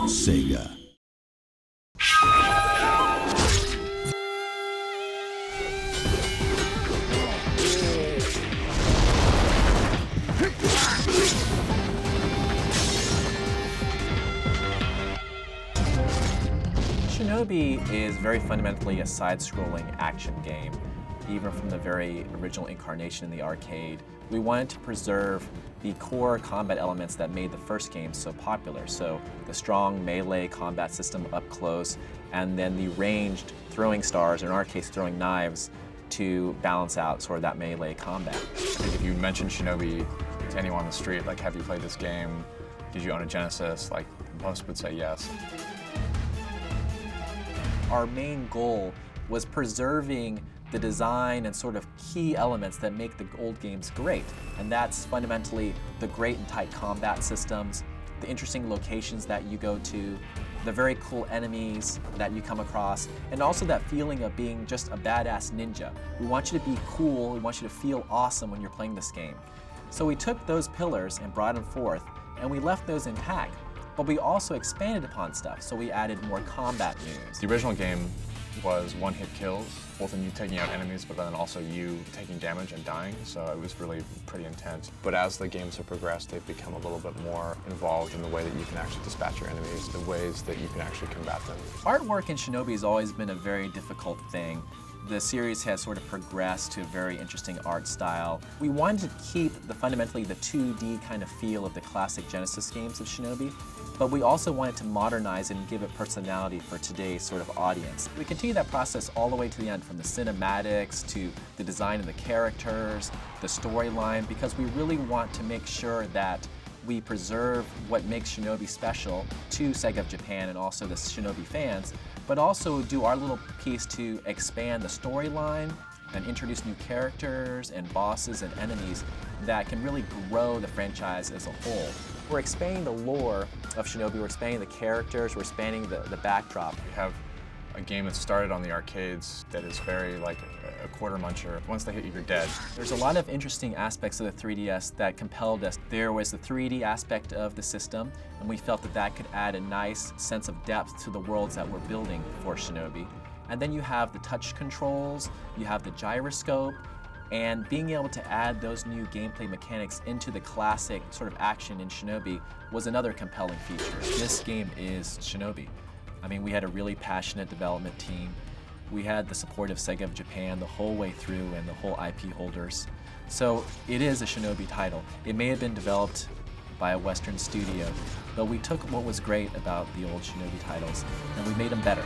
Sega. Shinobi is very fundamentally a side-scrolling action game. Even from the very original incarnation in the arcade, we wanted to preserve the core combat elements that made the first game so popular. So the strong melee combat system up close, and then the ranged throwing stars, or in our case throwing knives, to balance out sort of that melee combat. I think if you mention Shinobi to anyone on the street, like, have you played this game? Did you own a Genesis? Like, most would say yes. Our main goal was preserving the design and sort of key elements that make the old games great. And that's fundamentally the great and tight combat systems, the interesting locations that you go to, the very cool enemies that you come across, and also that feeling of being just a badass ninja. We want you to be cool, we want you to feel awesome when you're playing this game. So we took those pillars and brought them forth, and we left those intact, but we also expanded upon stuff, so we added more combat moves. The original game was one-hit kills, both in you taking out enemies, but then also you taking damage and dying, so it was really pretty intense. But as the games have progressed, they've become a little bit more involved in the way that you can actually dispatch your enemies, the ways that you can actually combat them. Artwork in Shinobi has always been a very difficult thing. The series has sort of progressed to a very interesting art style. We wanted to keep fundamentally the 2D kind of feel of the classic Genesis games of Shinobi, but we also wanted to modernize it and give it personality for today's sort of audience. We continue that process all the way to the end, from the cinematics to the design of the characters, the storyline, because we really want to make sure that we preserve what makes Shinobi special to Sega of Japan and also the Shinobi fans, but also do our little piece to expand the storyline and introduce new characters and bosses and enemies that can really grow the franchise as a whole. We're expanding the lore of Shinobi, we're expanding the characters, we're expanding the backdrop. We have a game that started on the arcades that is very like a quarter muncher. Once they hit you, you're dead. There's a lot of interesting aspects of the 3DS that compelled us. There was the 3D aspect of the system, and we felt that that could add a nice sense of depth to the worlds that we're building for Shinobi. And then you have the touch controls, you have the gyroscope, and being able to add those new gameplay mechanics into the classic sort of action in Shinobi was another compelling feature. This game is Shinobi. I mean, we had a really passionate development team. We had the support of Sega of Japan the whole way through and the whole IP holders. So it is a Shinobi title. It may have been developed by a Western studio, but we took what was great about the old Shinobi titles and we made them better.